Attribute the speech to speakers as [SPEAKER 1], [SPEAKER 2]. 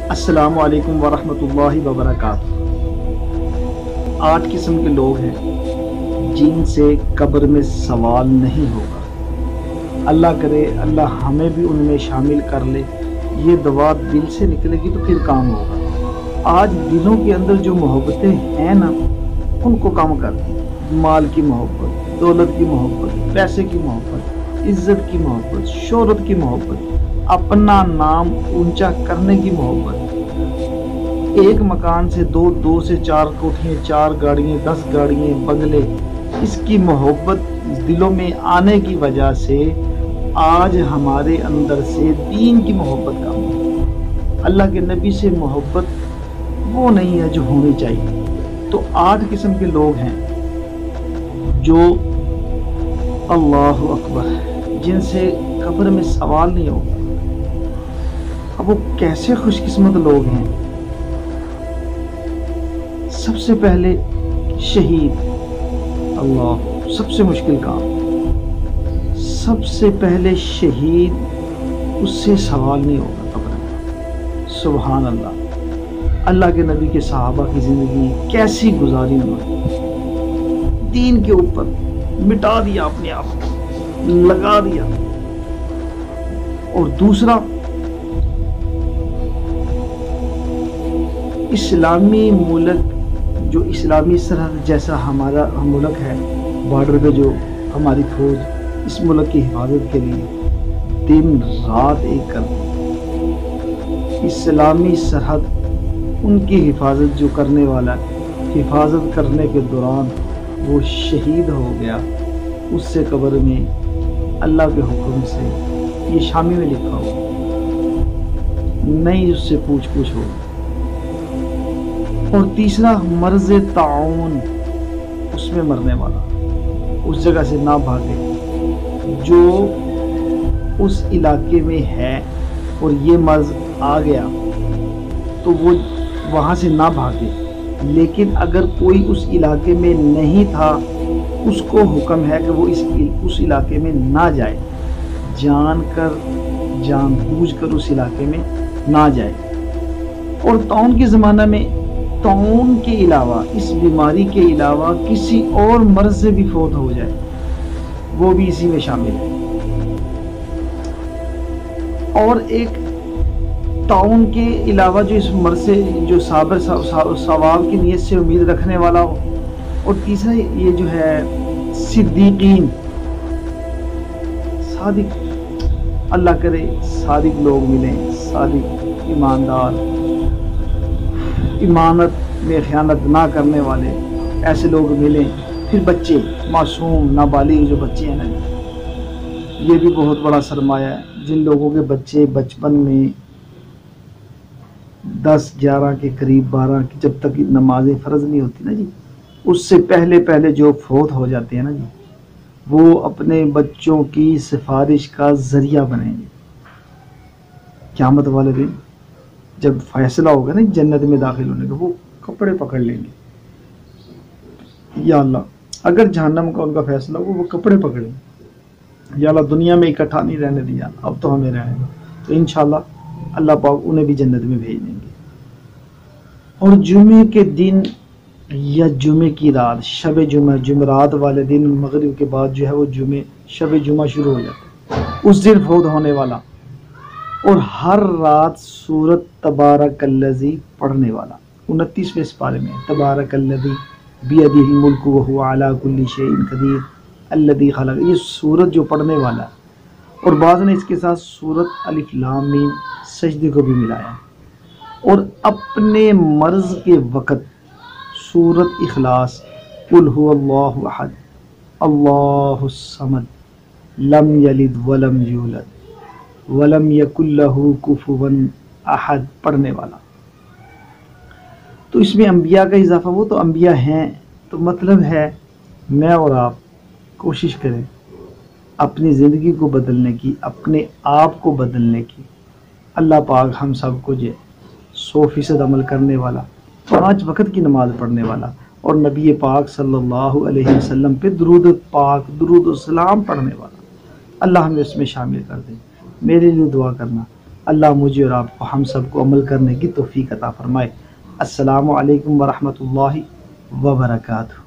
[SPEAKER 1] السلام علیکم ورحمۃ اللہ وبرکاتہ۔ 8 قسم کے لوگ ہیں جن سے قبر میں سوال نہیں ہوگا۔ اللہ کرے اللہ ہمیں بھی ان میں شامل کر لے۔ یہ دعا دل سے نکلے گی تو پھر کام ہوگا۔ آج دلوں کے اندر جو محبتیں ہیں نا، ان کو کم کر دیں۔ مال کی محبت، دولت کی محبت، پیسے کی محبت، عزت کی محبت، شہرت کی محبت، اپنا نام اونچا کرنے کی محبت، ایک مکان سے دو سے 4 کوٹھیاں، 4 گاڑیاں، 10 گاڑیاں، بنگلے، اس کی محبت دلوں میں آنے کی وجہ سے آج ہمارے اندر سے دین کی محبت کم ہے۔ اللہ کے نبی سے محبت وہ نہیں ہے جو ہونی چاہیے۔ تو 8 قسم کے لوگ ہیں جو اللہ اکبر، جن سے قبر میں سوال نہیں ہوگا۔ اب وہ کیسے خوش قسمت لوگ ہیں؟ سب سے پہلے شہید، اللہ سب سے مشکل کام، سب سے پہلے شہید، اس سے سوال نہیں ہوگا قبر میں۔ سبحان اللہ۔ اللہ کے نبی کے صحابہ کی زندگی کیسی گزاری انہوں نے، دین کے اوپر مٹا دیا، اپنے آپ کو لگا دیا۔ اور دوسرا، اسلامی ملک، جو اسلامی سرحد جیسا ہمارا ملک ہے، بارڈر پہ جو ہماری فوج اس ملک کی حفاظت کے لیے دن رات ایک کرتی، اسلامی سرحد ان کی حفاظت جو کرنے والا، حفاظت کرنے کے دوران وہ شہید ہو گیا، اس سے قبر میں اللہ کے حکم سے یہ شامی میں لکھا ہو، نہیں اس سے پوچھ ہو۔ اور تیسرا، مرض طاعون، اس میں مرنے والا، اس جگہ سے نہ بھاگے، جو اس علاقے میں ہے اور یہ مرض آ گیا تو وہ وہاں سے نہ بھاگے۔ لیکن اگر کوئی اس علاقے میں نہیں تھا، اس کو حکم ہے کہ وہ اس علاقے میں نہ جائے، جان بوجھ کر اس علاقے میں نہ جائے۔ اور طاعون کے زمانہ میں طاعون کے علاوہ، اس بیماری کے علاوہ کسی اور مرض سے بھی فوت ہو جائے، وہ بھی اسی میں شامل ہے۔ اور ایک طاعون کے علاوہ جو اس مرض سے جو صابر ثواب کی نیت سے امید رکھنے والا ہو۔ اور تیسرا یہ جو ہے صدیقین، صادق، اللہ کرے صادق لوگ ملیں، صادق، ایماندار، امانت میں خیانت نہ کرنے والے، ایسے لوگ ملیں۔ پھر بچے، معصوم نابالغ جو بچے ہیں نا، یہ بھی بہت بڑا سرمایہ ہے۔ جن لوگوں کے بچے بچپن میں 10 11 کے قریب، 12 کی، جب تک نمازیں فرض نہیں ہوتی نا جی، اس سے پہلے جو فوت ہو جاتے ہیں نا جی، وہ اپنے بچوں کی سفارش کا ذریعہ بنیں گے قیامت والے دن۔ جب فیصلہ ہوگا نا جنت میں داخل ہونے کا، وہ کپڑے پکڑ لیں گے، یا اللہ اگر جہنم کا ان کا فیصلہ ہوگا، وہ کپڑے پکڑیں گے، یا اللہ دنیا میں اکٹھا نہیں رہنے دیا، اب تو ہمیں رہنے دو، تو انشاءاللہ اللہ پاک انہیں بھی جنت میں بھیج دیں گے۔ اور جمعے کے دن یا جمعے کی رات، شب جمعہ، جمعرات والے دن مغرب کے بعد جو ہے وہ شب جمعہ شروع ہو جاتا ہے، اس دن فوت ہونے والا، اور ہر رات سورۃ تبارک الذی پڑھنے والا، 29ویں سپارے میں تبارک الذی بیدہ الملک وہو علی کل شیء قدیر الذی خلق، یہ سورت جو پڑھنے والا ہے۔ اور بعض نے اس کے ساتھ سورۃ الف لام میم سجدے کو بھی ملایا ہے۔ اور اپنے مرض کے وقت سورۃ اخلاص، قل هو اللہ احد اللہ الصمد لم یلد ولم یولد ولم یکن لہ کفوا احد پڑھنے والا۔ تو اس میں انبیاء کا اضافہ، وہ تو انبیاء ہیں، تو مطلب ہے میں اور آپ کوشش کریں اپنی زندگی کو بدلنے کی، اپنے آپ کو بدلنے کی۔ اللہ پاک ہم سب کو 100% عمل کرنے والا، 5 وقت کی نماز پڑھنے والا، اور نبی پاک صلی اللہ علیہ وسلم پہ درود پاک، درود و سلام پڑھنے والا، اللہ ہمیں اس میں شامل کر دے۔ میرے لیے دعا کرنا۔ اللہ مجھے اور آپ کو ہم سب کو عمل کرنے کی توفیق عطا فرمائے۔ السلام علیکم ورحمۃ اللہ وبرکاتہ۔